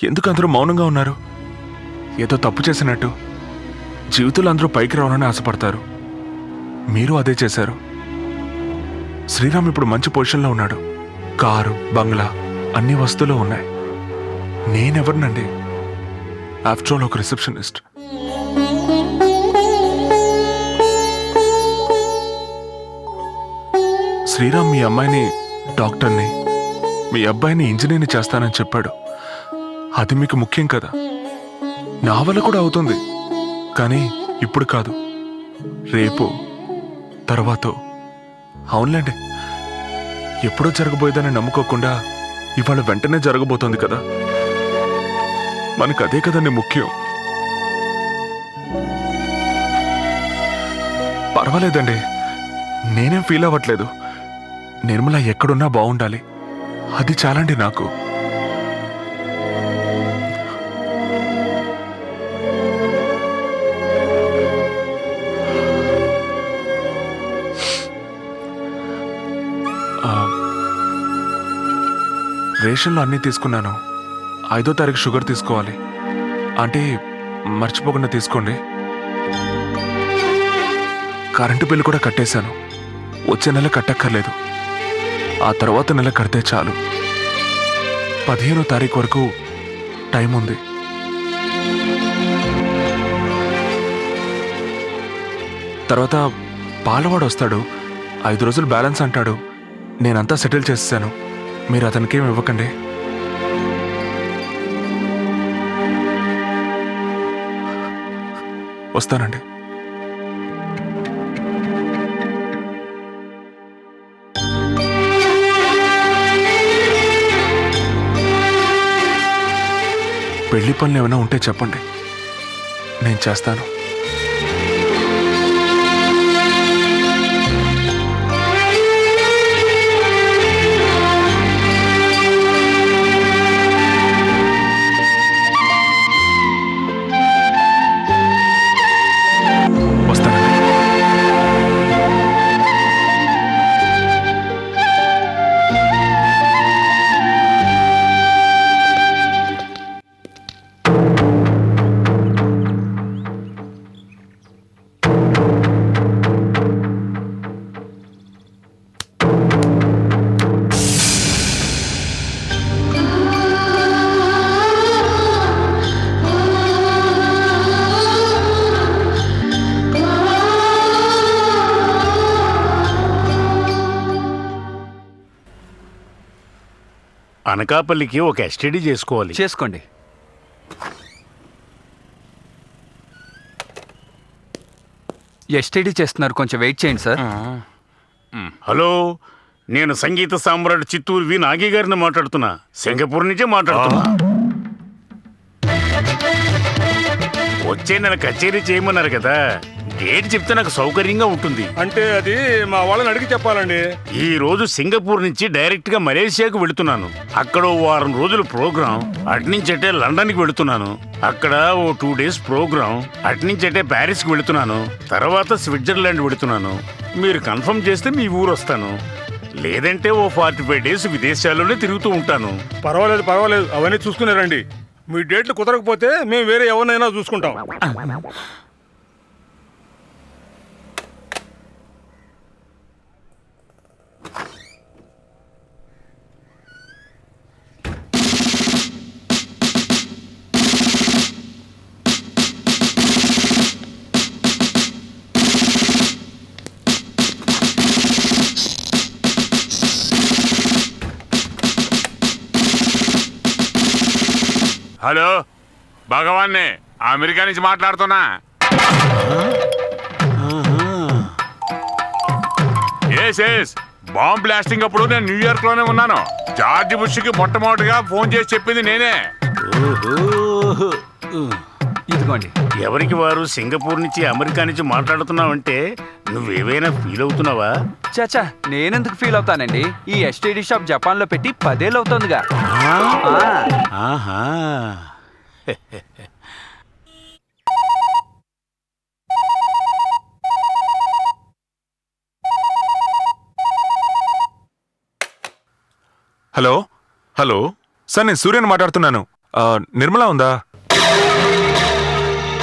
ఎందుకు అందరూ మౌనంగా ఉన్నారు? ఏదో తప్పు చేసినట్టు. జీవితంలో అందరూ పైకి రావాలని ఆశపడతారు. మీరు అదే చేశారు. శ్రీరామ్ ఇప్పుడు మంచి పొజిషన్లో ఉన్నాడు. కారు, బంగ్లా అన్ని వస్తువులు ఉన్నాయి. నేనెవరినండి? ఆఫ్టర్ ఆల్ ఒక రిసెప్షనిస్ట్. శ్రీరామ్ మీ అమ్మాయిని డాక్టర్ని, మీ అబ్బాయిని ఇంజనీర్ని చేస్తానని చెప్పాడు. అది మీకు ముఖ్యం కదా. నా వల్ల కూడా అవుతుంది, కానీ ఇప్పుడు కాదు, రేపు, తర్వాతో. అవునులేండి, ఎప్పుడో జరగబోయేదని నమ్ముకోకుండా ఇవాళ వెంటనే జరగబోతోంది కదా. మనకు అదే కదండి ముఖ్యం. పర్వాలేదండి, నేనేం ఫీల్ అవ్వట్లేదు. నిర్మల ఎక్కడున్నా బాగుండాలి, అది చాలండి నాకు. రేషన్లో అన్నీ తీసుకున్నాను. 5వ తారీఖు షుగర్ తీసుకోవాలి. అంటే మర్చిపోకుండా తీసుకోండి. కరెంటు బిల్లు కూడా కట్టేశాను. వచ్చే నెల కట్టక్కర్లేదు, ఆ తర్వాత నెల కడితే చాలు. 15వ తారీఖు వరకు టైం ఉంది. తర్వాత పాలవాడు వస్తాడు, 5 రోజులు బ్యాలెన్స్ అంటాడు. నేనంతా సెటిల్ చేసేసాను. మీరు అతనికేం ఇవ్వకండి. వస్తానండి. పెళ్లి పనులు ఏమైనా ఉంటే చెప్పండి, నేను చేస్తాను. అనకాపల్లికి ఒక ఎస్టీడీ చేసుకోవాలి. చేసుకోండి. ఎస్టీడీ చేస్తున్నారు, కొంచెం వెయిట్ చేయండి సార్. హలో, నేను సంగీత సామ్రాట్ చిత్తూరు వి నాగి గారిని మాట్లాడుతున్నా. సింగపూర్ నుంచే మాట్లాడుతున్నా. వచ్చే నెల కచేరీ చేయమన్నారు కదా, డేట్ చెప్తే నాకు సౌకర్యంగా ఉంటుంది. అంటే అది మా వాళ్ళని అడిగి చెప్పాలండి. ఈ రోజు సింగపూర్ నుంచి డైరెక్ట్ గా మలేషియాకు వెళుతున్నాను. అక్కడ 1 వారం రోజులు ప్రోగ్రాం. అట్నుంచటే లండన్ కి వెళుతున్నాను. అక్కడ 2 డేస్ ప్రోగ్రాం. అట్నుంచటే ప్యారిస్ కి వెళుతున్నాను. తర్వాత స్విట్జర్లాండ్ వెళుతున్నాను. మీరు కన్ఫర్మ్ చేస్తే మీ ఊరు వస్తాను, లేదంటే 45 డేస్ విదేశాల్లోనే తిరుగుతూ ఉంటాను. పర్వాలేదు పర్వాలేదు, అవన్నీ చూసుకున్నారండి. మీ డేట్లు కుదరకపోతే మేము వేరే ఎవరినైనా చూసుకుంటాం. హలో, భగవాన్నే అమెరికా నుంచి మాట్లాడుతున్నా. బాంబ్ బ్లాస్టింగ్ అప్పుడు నేను న్యూయార్క్ లోనే ఉన్నాను. జార్జ్ బుష్ కి మొట్టమొదటిగా ఫోన్ చేసి చెప్పింది నేనే. ఇదిగోండి. ఎవరికి వారు సింగపూర్ నుంచి అమెరికా నుంచి మాట్లాడుతున్నావంటే నువ్వేవైనా ఫీల్ అవుతున్నావా? చాచా, నేనెందుకు ఫీల్ అవుతానండి? ఈ ఎస్టీడీ షాప్ జపాన్ లో పెట్టి 10 ఏళ్ళు అవుతుందిగా. ఆహా. హలో హలో సార్, నేను సూర్యని మాట్లాడుతున్నాను. నిర్మలా ఉందా?